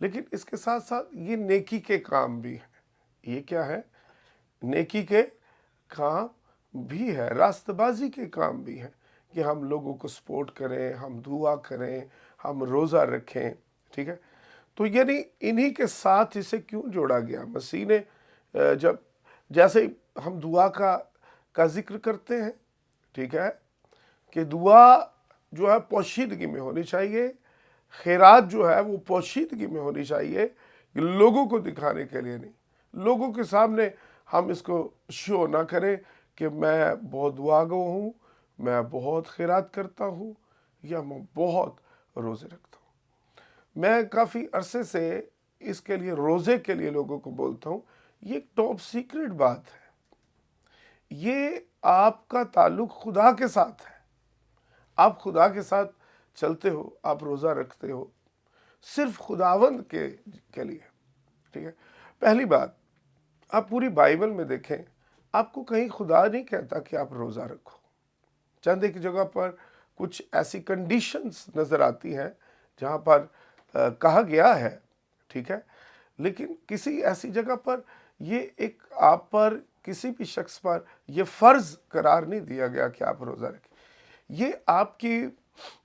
لیکن اس کے ساتھ ساتھ یہ نیکی کے کام بھی ہیں۔ یہ کیا ہے؟ نیکی کے کام بھی ہے، راست بازی کے کام بھی ہیں، کہ ہم لوگوں کو سپورٹ کریں، ہم دعا کریں، ہم روزہ رکھیں، ٹھیک ہے؟ تو یعنی انہی کے ساتھ اسے کیوں جوڑا گیا؟ مسیح نے جب جیسے ہم دعا کا ذکر کرتے ہیں، ٹھیک ہے، کہ دعا جو ہے پوشیدگی میں ہونی چاہیے، خیرات جو ہے وہ پوشیدگی میں ہونی چاہیے، کہ لوگوں کو دکھانے کے لیے نہیں، لوگوں کے سامنے ہم اس کو شو نہ کریں کہ میں بہت دعا گو ہوں، میں بہت خیرات کرتا ہوں، یا میں بہت روزے رکھتا ہوں۔ میں کافی عرصے سے اس کے لیے، روزے کے لیے لوگوں کو بولتا ہوں، یہ ایک ٹاپ سیکرٹ بات ہے۔ یہ آپ کا تعلق خدا کے ساتھ ہے۔ آپ خدا کے ساتھ چلتے ہو، آپ روزہ رکھتے ہو صرف خداوند کے لیے، ٹھیک ہے؟ پہلی بات، آپ پوری بائبل میں دیکھیں، آپ کو کہیں خدا نہیں کہتا کہ آپ روزہ رکھو۔ چند ایک جگہ پر کچھ ایسی کنڈیشنز نظر آتی ہیں جہاں پر کہا گیا ہے، ٹھیک ہے، لیکن کسی ایسی جگہ پر یہ ایک آپ پر، کسی بھی شخص پر یہ فرض قرار نہیں دیا گیا کہ آپ روزہ رکھیں۔ یہ آپ کی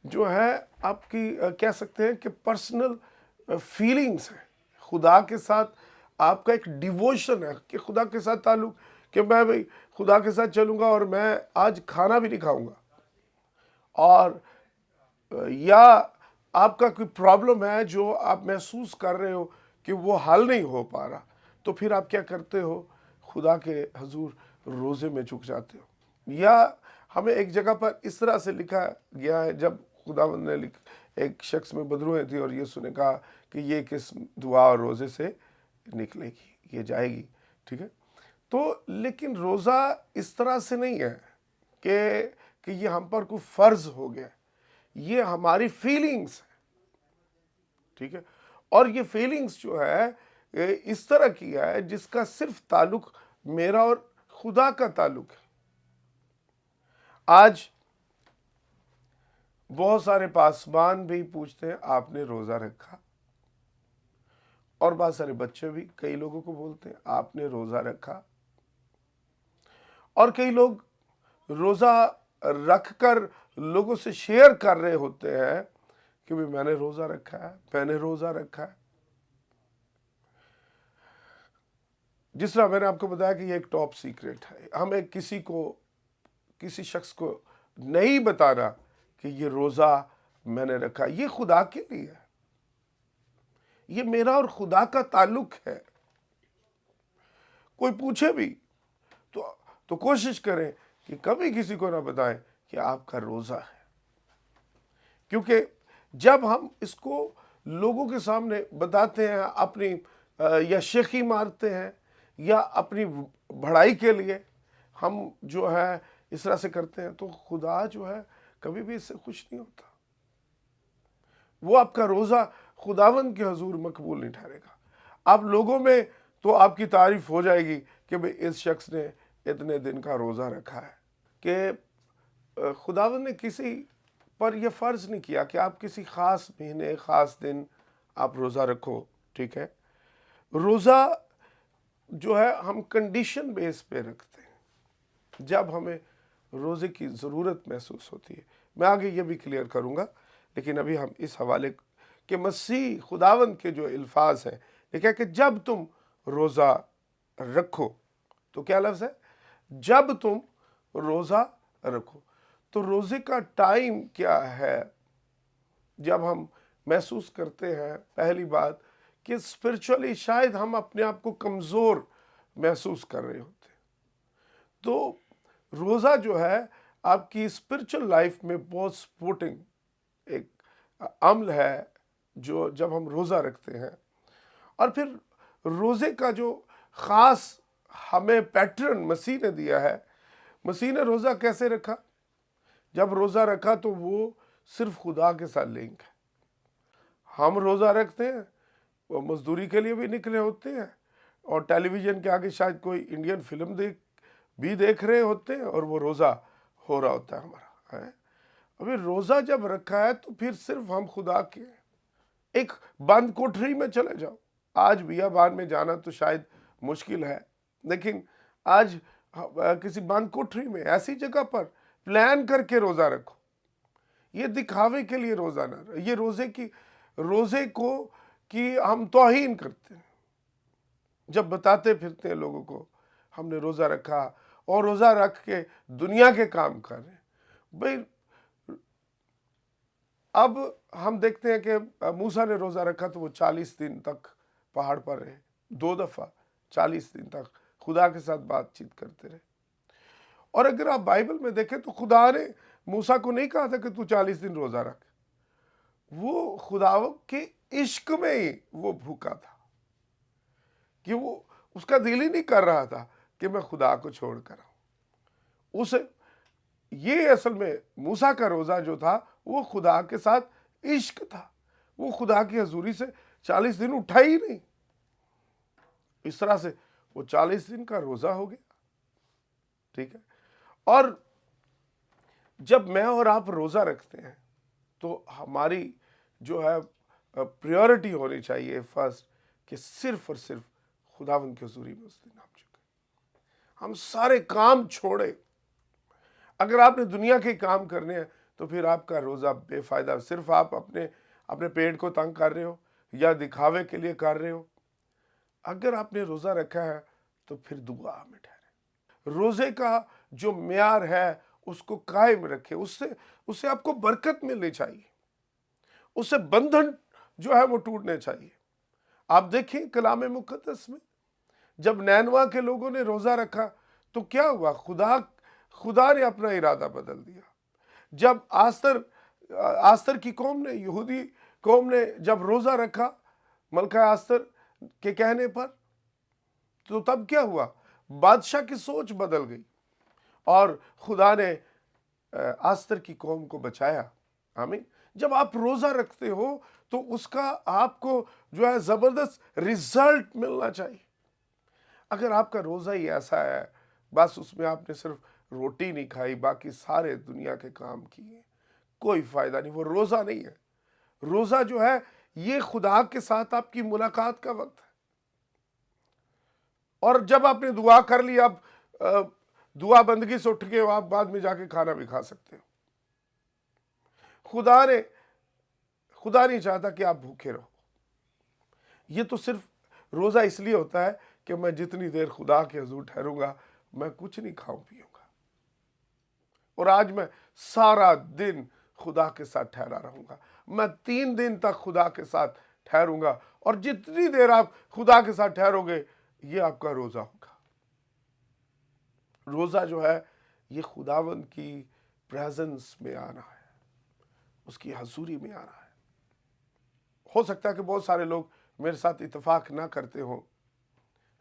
جو ہے، آپ کی کہہ سکتے ہیں کہ پرسنل فیلنگز ہیں۔ خدا کے ساتھ آپ کا ایک ڈیووشن ہے، کہ خدا کے ساتھ تعلق، کہ میں بھئی خدا کے ساتھ چلوں گا اور میں آج کھانا بھی نہیں کھاؤں گا، اور یا آپ کا کوئی پرابلم ہے جو آپ محسوس کر رہے ہو کہ وہ حل نہیں ہو پا رہا، تو پھر آپ کیا کرتے ہو؟ خدا کے حضور روزے میں جھک جاتے ہو۔ یا ہمیں ایک جگہ پر اس طرح سے لکھا گیا ہے، جب خداوند نے ایک شخص میں بدروہیں تھی، اور یسوع نے کہا کہ یہ کس دعا اور روزے سے نکلے گی، یہ جائے گی، ٹھیک ہے؟ تو لیکن روزہ اس طرح سے نہیں ہے کہ یہ ہم پر کوئی فرض ہو گیا، یہ ہماری فیلنگز ہے، ٹھیک ہے؟ اور یہ فیلنگز جو ہے اس طرح کی ہے جس کا صرف تعلق میرا اور خدا کا تعلق ہے۔ آج بہت سارے پاسبان بھی پوچھتے ہیں، آپ نے روزہ رکھا؟ اور بہت سارے بچے بھی کئی لوگوں کو بولتے ہیں، آپ نے روزہ رکھا؟ اور کئی لوگ روزہ رکھ کر لوگوں سے شیئر کر رہے ہوتے ہیں کہ میں نے روزہ رکھا ہے، میں نے روزہ رکھا ہے۔ جس طرح میں نے آپ کو بتایا کہ یہ ایک ٹاپ سیکرٹ ہے، ہمیں کسی شخص کو نہیں بتانا کہ یہ روزہ میں نے رکھا۔ یہ خدا کے لیے ہے، یہ میرا اور خدا کا تعلق ہے۔ کوئی پوچھے بھی تو کوشش کریں کہ کبھی کسی کو نہ بتائیں کہ آپ کا روزہ ہے، کیونکہ جب ہم اس کو لوگوں کے سامنے بتاتے ہیں، اپنی یا شیخی مارتے ہیں، یا اپنی بڑائی کے لیے ہم جو ہے اس طرح سے کرتے ہیں، تو خدا جو ہے کبھی بھی اس سے خوش نہیں ہوتا۔ وہ آپ کا روزہ خداوند کے حضور مقبول نہیں ٹھہرے گا۔ آپ لوگوں میں تو آپ کی تعریف ہو جائے گی کہ بھئی اس شخص نے اتنے دن کا روزہ رکھا ہے، کہ خداوند نے کسی پر یہ فرض نہیں کیا کہ آپ کسی خاص مہینے، خاص دن آپ روزہ رکھو، ٹھیک ہے؟ روزہ جو ہے ہم کنڈیشن بیس پہ رکھتے ہیں، جب ہمیں روزے کی ضرورت محسوس ہوتی ہے۔ میں آگے یہ بھی کلیئر کروں گا، لیکن ابھی ہم اس حوالے کہ مسیح خداوند کے جو الفاظ ہیں، یہ کہ جب تم روزہ رکھو، تو کیا لفظ ہے؟ جب تم روزہ رکھو۔ تو روزے کا ٹائم کیا ہے؟ جب ہم محسوس کرتے ہیں، پہلی بات کہ اسپرچولی شاید ہم اپنے آپ کو کمزور محسوس کر رہے ہوتے ہیں، تو روزہ جو ہے آپ کی اسپرچل لائف میں بہت سپورٹنگ ایک عمل ہے، جو جب ہم روزہ رکھتے ہیں۔ اور پھر روزے کا جو خاص ہمیں پیٹرن مسیح نے دیا ہے، مسیح نے روزہ کیسے رکھا؟ جب روزہ رکھا تو وہ صرف خدا کے ساتھ لنک ہے۔ ہم روزہ رکھتے ہیں، وہ مزدوری کے لیے بھی نکلے ہوتے ہیں، اور ٹیلی ویژن کے آگے شاید کوئی انڈین فلم دیکھ رہے ہوتے ہیں، اور وہ روزہ ہو رہا ہوتا ہے ہمارا۔ ابھی روزہ جب رکھا ہے تو پھر صرف ہم خدا کے ہیں، ایک بند کوٹری میں چلے جاؤ. آج بیابان میں جانا تو شاید مشکل ہے، لیکن آج کسی بند کوٹری میں ایسی جگہ پر پلان کر کے روزہ رکھو. یہ دکھاوے کے لیے روزہ نہ رہے. یہ روزے کو کی ہم توہین کرتے ہیں جب بتاتے پھرتے ہیں لوگوں کو ہم نے روزہ رکھا، اور روزہ رکھ کے دنیا کے کام کر رہے ہیں. بھئی اب ہم دیکھتے ہیں کہ موسیٰ نے روزہ رکھا تو وہ 40 دن تک پہاڑ پر رہے، 2 دفعہ 40 دن تک خدا کے ساتھ بات چیت کرتے رہے. اور اگر آپ بائبل میں دیکھیں تو خدا نے موسیٰ کو نہیں کہا تھا کہ تو 40 دن روزہ رکھ. وہ خدا کے عشق میں ہی وہ بھوکا تھا کہ وہ اس کا دل ہی نہیں کر رہا تھا کہ میں خدا کو چھوڑ کر آؤں. یہ اصل میں موسیٰ کا روزہ جو تھا وہ خدا کے ساتھ عشق تھا. وہ خدا کی حضوری سے 40 دن اٹھا ہی نہیں. اس طرح سے وہ 40 دن کا روزہ ہو گیا. ٹھیک ہے. اور جب میں اور آپ روزہ رکھتے ہیں تو ہماری جو ہے پریورٹی ہونی چاہیے فرسٹ کہ صرف اور صرف خداوند کی حضوری میں اس دن ہم جھکیں، ہم سارے کام چھوڑیں. اگر آپ نے دنیا کے کام کرنے ہیں تو پھر آپ کا روزہ بے فائدہ. صرف آپ اپنے پیٹ کو تنگ کر رہے ہو یا دکھاوے کے لیے کر رہے ہو. اگر آپ نے روزہ رکھا ہے تو پھر دعا میں ٹھہرے. روزے کا جو معیار ہے اس کو قائم رکھے. اس سے آپ کو برکت ملنی چاہیے. اس سے بندھن جو ہے وہ ٹوٹنے چاہیے. آپ دیکھیں کلام مقدس میں جب نینوا کے لوگوں نے روزہ رکھا تو کیا ہوا؟ خدا نے اپنا ارادہ بدل دیا. جب آستر کی قوم نے، یہودی قوم نے جب روزہ رکھا ملکہ آستر کے کہنے پر، تو تب کیا ہوا؟ بادشاہ کی سوچ بدل گئی اور خدا نے آستر کی قوم کو بچایا. آمین. جب آپ روزہ رکھتے ہو تو اس کا آپ کو جو ہے زبردست رزلٹ ملنا چاہیے. اگر آپ کا روزہ ہی ایسا ہے بس اس میں آپ نے صرف روٹی نہیں کھائی، باقی سارے دنیا کے کام کیے، کوئی فائدہ نہیں، وہ روزہ نہیں ہے. روزہ جو ہے یہ خدا کے ساتھ آپ کی ملاقات کا وقت ہے. اور جب آپ نے دعا کر لی، اب دعا بندگی سے اٹھ کے آپ بعد میں جا کے کھانا بھی کھا سکتے ہو. خدا نہیں چاہتا کہ آپ بھوکے رہو. یہ تو صرف روزہ اس لیے ہوتا ہے کہ میں جتنی دیر خدا کے حضور ٹھہروں گا میں کچھ نہیں کھاؤں پیوں گا. اور آج میں سارا دن خدا کے ساتھ ٹھہرا رہوں گا. میں 3 دن تک خدا کے ساتھ ٹھہروں گا. اور جتنی دیر آپ خدا کے ساتھ ٹھہرو گے یہ آپ کا روزہ ہوگا. روزہ جو ہے یہ خداوند کی پریزنس میں آنا ہے، اس کی حضوری میں آنا ہے. ہو سکتا ہے کہ بہت سارے لوگ میرے ساتھ اتفاق نہ کرتے ہوں،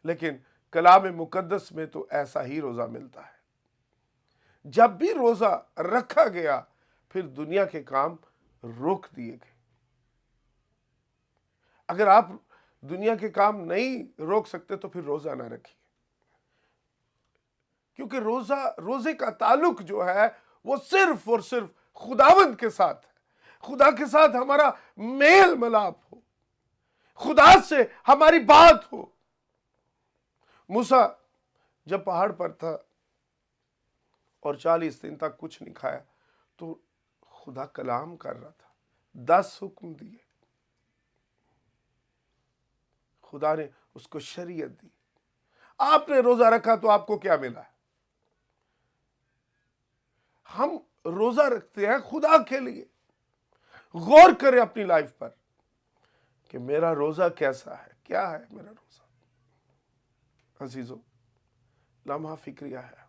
لیکن کلام مقدس میں تو ایسا ہی روزہ ملتا ہے. جب بھی روزہ رکھا گیا پھر دنیا کے کام روک دیے گئے. اگر آپ دنیا کے کام نہیں روک سکتے تو پھر روزہ نہ رکھیے، کیونکہ روزے کا تعلق جو ہے وہ صرف اور صرف خداوند کے ساتھ ہے. خدا کے ساتھ ہمارا میل ملاپ ہو، خدا سے ہماری بات ہو. موسیٰ جب پہاڑ پر تھا اور 40 دن تک کچھ نہیں کھایا تو خدا کلام کر رہا تھا، 10 حکم دیے. خدا نے اس کو شریعت دی. آپ نے روزہ رکھا تو آپ کو کیا ملا؟ ہم روزہ رکھتے ہیں خدا کے لیے. غور کریں اپنی لائف پر کہ میرا روزہ کیسا ہے، کیا ہے میرا روزہ. عزیزو، لمحہ فکریہ ہے.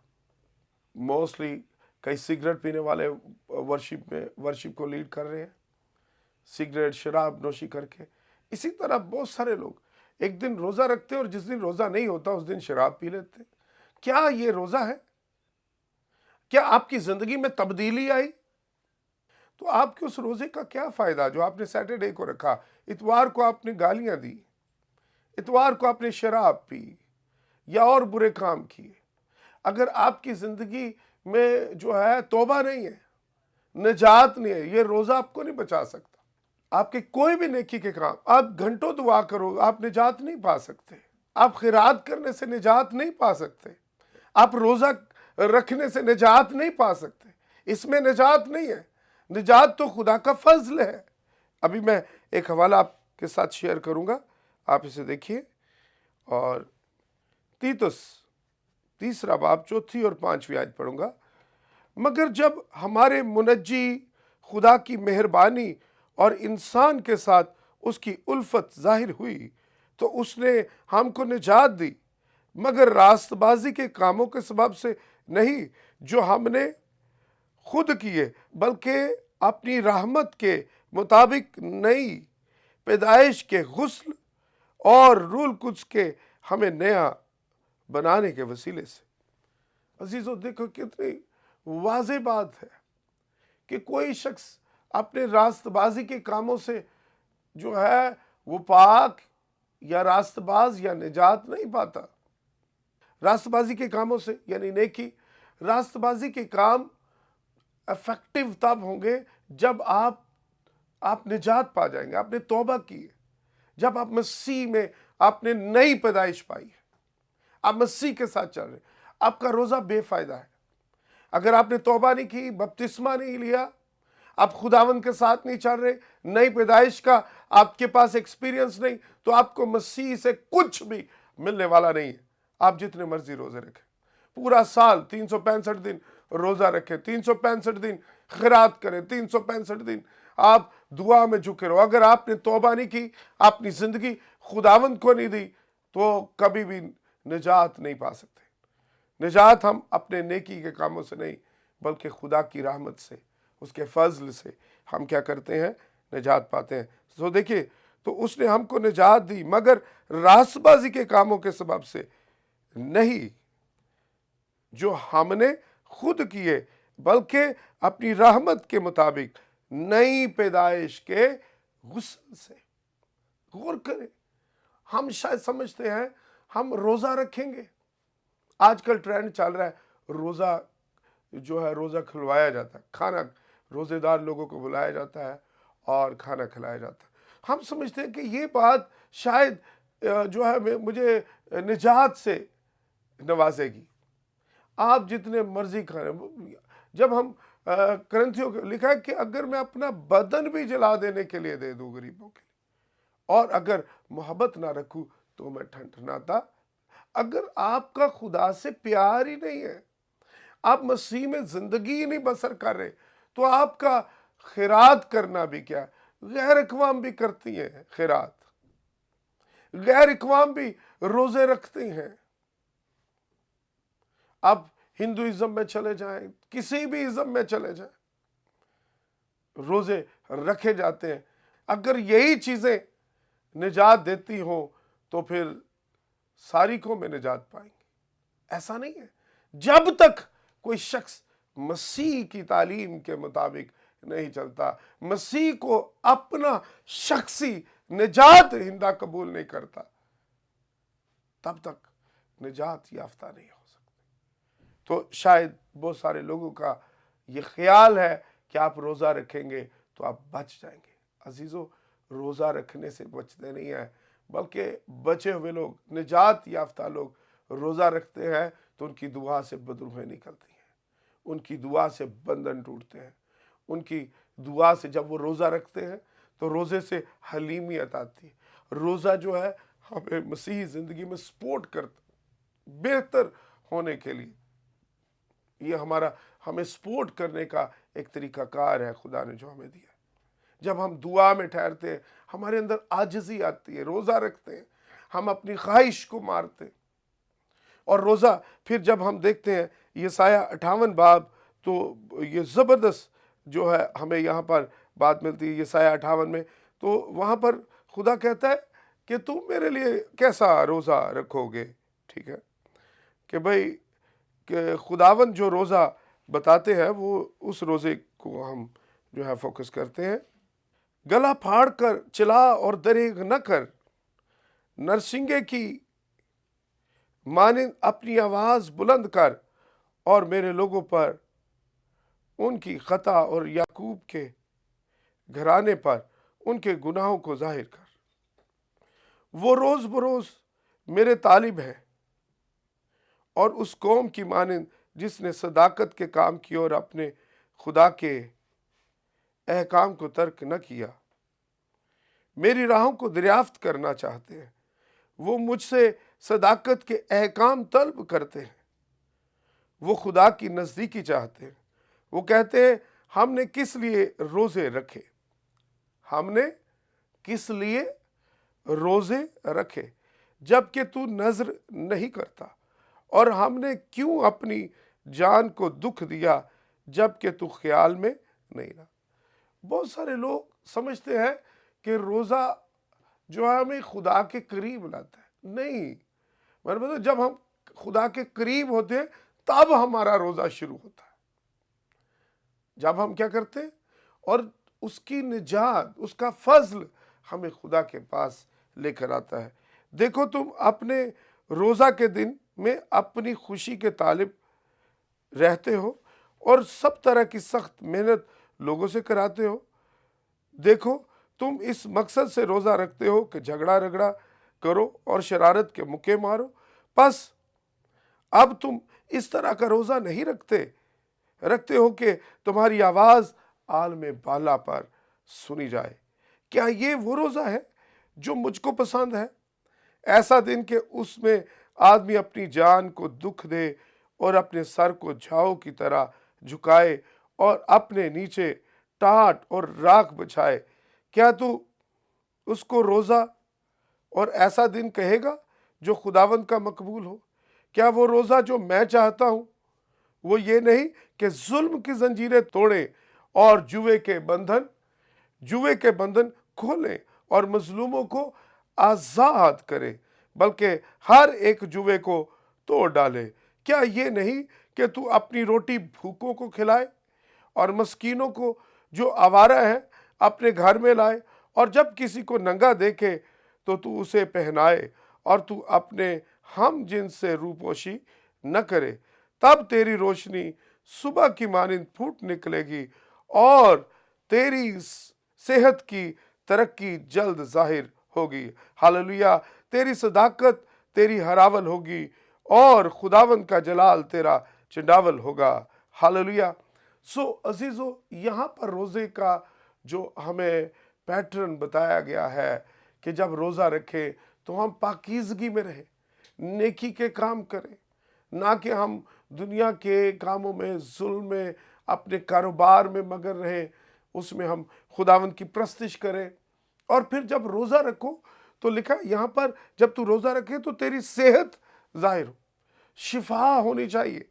موسٹلی کئی سگریٹ پینے والے ورشپ کو لیڈ کر رہے ہیں، سگریٹ شراب نوشی کر کے. اسی طرح بہت سارے لوگ ایک دن روزہ رکھتے اور جس دن روزہ نہیں ہوتا اس دن شراب پی لیتے. کیا یہ روزہ ہے؟ کیا آپ کی زندگی میں تبدیلی آئی؟ تو آپ کے اس روزے کا کیا فائدہ جو آپ نے سیٹرڈے کو رکھا، اتوار کو آپ نے گالیاں دی، اتوار کو آپ نے شراب پی یا اور برے کام کیے. اگر آپ کی زندگی میں جو ہے توبہ نہیں ہے، نجات نہیں ہے، یہ روزہ آپ کو نہیں بچا سکتا. آپ کے کوئی بھی نیکی کے کام، آپ گھنٹوں دعا کرو، آپ نجات نہیں پا سکتے۔ آپ خیرات کرنے سے نجات نہیں پا سکتے۔ آپ روزہ رکھنے سے نجات نہیں پا سکتے۔ اس میں نجات نہیں ہے۔ نجات تو خدا کا فضل ہے۔ ابھی میں ایک حوالہ آپ کے ساتھ شیئر کروں گا، آپ اسے دیکھیے۔ اور تیتس 3 باب 4 اور 5 آیت پڑھوں گا۔ مگر جب ہمارے منجی خدا کی مہربانی اور انسان کے ساتھ اس کی الفت ظاہر ہوئی تو اس نے ہم کو نجات دی، مگر راست بازی کے کاموں کے سبب سے نہیں جو ہم نے خود کیے، بلکہ اپنی رحمت کے مطابق نئی پیدائش کے غسل اور روح القدس کے ہمیں نیا بنانے کے وسیلے سے۔ عزیزو دیکھو کتنی واضح بات ہے کہ کوئی شخص اپنے راست بازی کے کاموں سے جو ہے وہ پاک یا راست باز یا نجات نہیں پاتا۔ راست بازی کے کاموں سے یعنی نیکی، راست بازی کے کام افیکٹو تب ہوں گے جب آپ نجات پا جائیں گے، آپ نے توبہ کی ہے، جب آپ مسیح میں آپ نے نئی پیدائش پائی ہے، آپ مسیح کے ساتھ چل رہے ہیں۔ آپ کا روزہ بے فائدہ ہے اگر آپ نے توبہ نہیں کی، بپتسمہ نہیں لیا، آپ خداوند کے ساتھ نہیں چل رہے، نئی پیدائش کا آپ کے پاس ایکسپیرینس نہیں، تو آپ کو مسیح سے کچھ بھی ملنے والا نہیں ہے۔ آپ جتنے مرضی روزے رکھیں، پورا سال 365 دن روزہ رکھیں، 365 دن خیرات کریں، 365 دن آپ دعا میں جھکے رہو، اگر آپ نے توبہ نہیں کی، اپنی زندگی خداوند کو نہیں دی، تو کبھی بھی نجات نہیں پا سکتے۔ نجات ہم اپنے نیکی کے کاموں سے نہیں بلکہ خدا کی رحمت سے، اس کے فضل سے ہم کیا کرتے ہیں؟ نجات پاتے ہیں۔ تو دیکھیے، تو اس نے ہم کو نجات دی مگر راست بازی کے کاموں کے سبب سے نہیں جو ہم نے خود کیے، بلکہ اپنی رحمت کے مطابق نئی پیدائش کے غسل سے۔ غور کریں، ہم شاید سمجھتے ہیں ہم روزہ رکھیں گے۔ آج کل ٹرینڈ چل رہا ہے روزہ جو ہے روزہ کھلوایا جاتا ہے، کھانا روزے دار لوگوں کو بلایا جاتا ہے اور کھانا کھلایا جاتا ہے۔ ہم سمجھتے ہیں کہ یہ بات شاید جو ہے مجھے نجات سے نوازے گی۔ آپ جتنے مرضی کھائیں، جب ہم کرنتھیوں کو لکھا ہے کہ اگر میں اپنا بدن بھی جلا دینے کے لیے دے دوں غریبوں کے لیے اور اگر محبت نہ رکھوں تو میں ٹھنٹھناتا۔ اگر آپ کا خدا سے پیار ہی نہیں ہے، آپ مسیح میں زندگی ہی نہیں بسر کر رہے، تو آپ کا خیرات کرنا بھی کیا ہے؟ غیر اقوام بھی کرتی ہیں خیرات، غیر اقوام بھی روزے رکھتے ہیں۔ آپ ہندوازم میں چلے جائیں، کسی بھی ازم میں چلے جائیں، روزے رکھے جاتے ہیں۔ اگر یہی چیزیں نجات دیتی ہوں تو پھر ساری قومیں نجات پائیں گی۔ ایسا نہیں ہے۔ جب تک کوئی شخص مسیح کی تعلیم کے مطابق نہیں چلتا، مسیح کو اپنا شخصی نجات دہندہ قبول نہیں کرتا، تب تک نجات یافتہ نہیں ہو سکتے۔ تو شاید بہت سارے لوگوں کا یہ خیال ہے کہ آپ روزہ رکھیں گے تو آپ بچ جائیں گے۔ عزیزو، روزہ رکھنے سے بچتے نہیں ہیں، بلکہ بچے ہوئے لوگ، نجات یافتہ لوگ روزہ رکھتے ہیں تو ان کی دعا سے بدروہیں نکلتی ہیں، ان کی دعا سے بندھن ٹوٹتے ہیں، ان کی دعا سے جب وہ روزہ رکھتے ہیں تو روزے سے حلیمیت آتی ہے۔ روزہ جو ہے ہمیں مسیحی زندگی میں سپورٹ کرتا، بہتر ہونے کے لیے یہ ہمیں سپورٹ کرنے کا ایک طریقہ کار ہے خدا نے جو ہمیں دیا۔ جب ہم دعا میں ٹھہرتے ہیں، ہمارے اندر عاجزی آتی ہے، روزہ رکھتے ہیں، ہم اپنی خواہش کو مارتے ہیں۔ اور روزہ پھر جب ہم دیکھتے ہیں یسایہ 58 باب، تو یہ زبردست جو ہے ہمیں یہاں پر بات ملتی ہے یسایہ 58 میں، تو وہاں پر خدا کہتا ہے کہ تم میرے لیے کیسا روزہ رکھو گے؟ ٹھیک ہے کہ بھئی کہ خداوند جو روزہ بتاتے ہیں وہ اس روزے کو ہم جو ہے فوکس کرتے ہیں۔ گلا پھاڑ کر چلا اور دریغ نہ کر، نرسنگے کی مانند اپنی آواز بلند کر، اور میرے لوگوں پر ان کی خطا اور یعقوب کے گھرانے پر ان کے گناہوں کو ظاہر کر۔ وہ روز بروز میرے طالب ہیں، اور اس قوم کی مانند جس نے صداقت کے کام کیے اور اپنے خدا کے احکام کو ترک نہ کیا۔ میری راہوں کو دریافت کرنا چاہتے ہیں، وہ مجھ سے صداقت کے احکام طلب کرتے ہیں۔ وہ خدا کی نزدیکی چاہتے ہیں، وہ کہتے ہیں ہم نے کس لیے روزے رکھے، ہم نے کس لیے روزے رکھے جبکہ تو نظر نہیں کرتا، اور ہم نے کیوں اپنی جان کو دکھ دیا جبکہ تو خیال میں نہیں رہا۔ بہت سارے لوگ سمجھتے ہیں کہ روزہ جو ہے ہمیں خدا کے قریب لاتا ہے، نہیں، مطلب جب ہم خدا کے قریب ہوتے ہیں تب ہمارا روزہ شروع ہوتا ہے، جب ہم کیا کرتے ہیں، اور اس کی نجات، اس کا فضل ہمیں خدا کے پاس لے کر آتا ہے۔ دیکھو تم اپنے روزہ کے دن میں اپنی خوشی کے طالب رہتے ہو اور سب طرح کی سخت محنت لوگوں سے کراتے ہو۔ دیکھو تم اس مقصد سے روزہ رکھتے ہو کہ جھگڑا رگڑا کرو اور شرارت کے مکے مارو، پس اب تم اس طرح کا روزہ نہیں رکھتے ہو کہ تمہاری آواز عالم بالا پر سنی جائے۔ کیا یہ وہ روزہ ہے جو مجھ کو پسند ہے؟ ایسا دن کہ اس میں آدمی اپنی جان کو دکھ دے اور اپنے سر کو جھاؤ کی طرح جھکائے اور اپنے نیچے ٹاٹ اور راکھ بچھائے۔ کیا تو اس کو روزہ اور ایسا دن کہے گا جو خداوند کا مقبول ہو؟ کیا وہ روزہ جو میں چاہتا ہوں وہ یہ نہیں کہ ظلم کی زنجیریں توڑے اور جوے کے بندھن کھولے اور مظلوموں کو آزاد کرے، بلکہ ہر ایک جوے کو توڑ ڈالے؟ کیا یہ نہیں کہ تو اپنی روٹی بھوکوں کو کھلائے اور مسکینوں کو جو آوارہ ہے اپنے گھر میں لائے، اور جب کسی کو ننگا دیکھے تو اسے پہنائے، اور تو اپنے ہم جنس سے روپوشی نہ کرے؟ تب تیری روشنی صبح کی مانند پھوٹ نکلے گی اور تیری صحت کی ترقی جلد ظاہر ہوگی۔ ہاللویا! تیری صداقت تیری ہراول ہوگی اور خداوند کا جلال تیرا چنڈاول ہوگا۔ ہاللویا! عزیزو، یہاں پر روزے کا جو ہمیں پیٹرن بتایا گیا ہے کہ جب روزہ رکھیں تو ہم پاکیزگی میں رہیں، نیکی کے کام کریں، نہ کہ ہم دنیا کے کاموں میں، ظلم میں، اپنے کاروبار میں مگن رہیں، اس میں ہم خداوند کی پرستش کریں۔ اور پھر جب روزہ رکھو تو لکھا یہاں پر جب تو روزہ رکھے تو تیری صحت ظاہر ہو، شفا ہونی چاہیے۔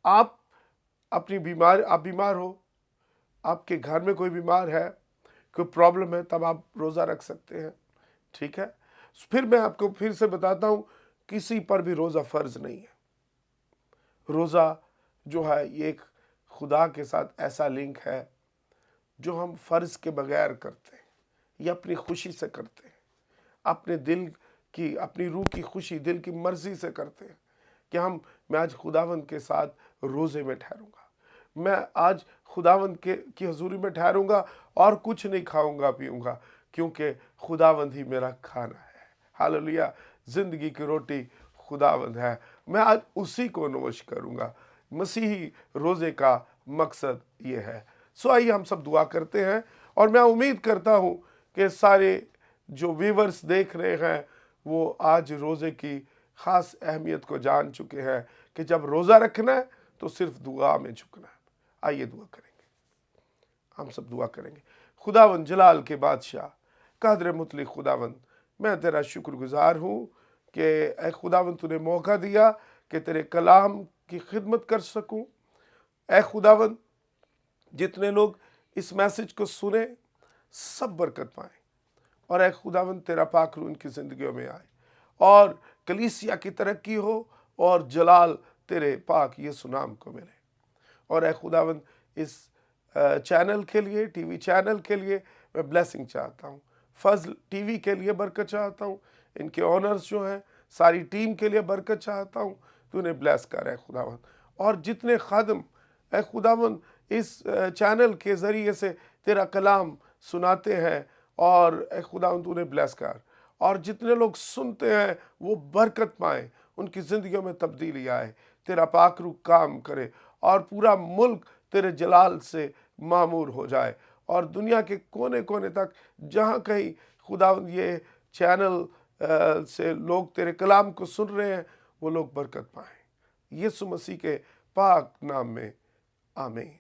آپ بیمار ہو، آپ کے گھر میں کوئی بیمار ہے، کوئی پرابلم ہے، تب آپ روزہ رکھ سکتے ہیں، ٹھیک ہے؟ پھر میں آپ کو پھر سے بتاتا ہوں، کسی پر بھی روزہ فرض نہیں ہے۔ روزہ جو ہے یہ ایک خدا کے ساتھ ایسا لنک ہے جو ہم فرض کے بغیر کرتے ہیں، یا اپنی خوشی سے کرتے ہیں، اپنے دل کی، اپنی روح کی خوشی، دل کی مرضی سے کرتے ہیں کہ میں آج خداوند کے ساتھ روزے میں ٹھہروں گا، میں آج خداوند کی حضوری میں ٹھہروں گا اور کچھ نہیں کھاؤں گا پیوں گا، کیونکہ خداوند ہی میرا کھانا ہے۔ ہاللویا! زندگی کی روٹی خداوند ہے، میں آج اسی کو نوش کروں گا۔ مسیحی روزے کا مقصد یہ ہے۔ آئیے ہم سب دعا کرتے ہیں، اور میں امید کرتا ہوں کہ سارے جو ویورز دیکھ رہے ہیں وہ آج روزے کی خاص اہمیت کو جان چکے ہیں کہ جب روزہ رکھنا ہے تو صرف دعا میں جھکنا ہے۔ آئیے دعا کریں گے، ہم سب دعا کریں گے۔ خداوند جلال کے بادشاہ، قادر مطلق خداوند، میں تیرا شکر گزار ہوں کہ اے خداوند تو نے موقع دیا کہ تیرے کلام کی خدمت کر سکوں۔ اے خداوند، جتنے لوگ اس میسج کو سنیں سب برکت پائیں، اور اے خداوند تیرا پاک روح ان کی زندگیوں میں آئے، اور کلیسیا کی ترقی ہو اور جلال تیرے پاک یسوع نام کو ملے۔ اور اے خداوند اس چینل کے لیے، ٹی وی چینل کے لیے میں بلیسنگ چاہتا ہوں، فضل ٹی وی کے لیے برکت چاہتا ہوں، ان کے آنرز جو ہیں ساری ٹیم کے لیے برکت چاہتا ہوں، تو انہیں بلیس کر اے خداوند۔ اور جتنے خادم اے خداوند اس چینل کے ذریعے سے تیرا کلام سناتے ہیں، اور اے خداوند انہیں بلیس کر، اور جتنے لوگ سنتے ہیں وہ برکت پائیں، ان کی زندگیوں میں تبدیلی آئے، تیرا پاک روح کام کرے، اور پورا ملک تیرے جلال سے معمور ہو جائے، اور دنیا کے کونے کونے تک جہاں کہیں خداوند یہ چینل سے لوگ تیرے کلام کو سن رہے ہیں، وہ لوگ برکت پائیں، یسوع مسیح کے پاک نام میں، آمین۔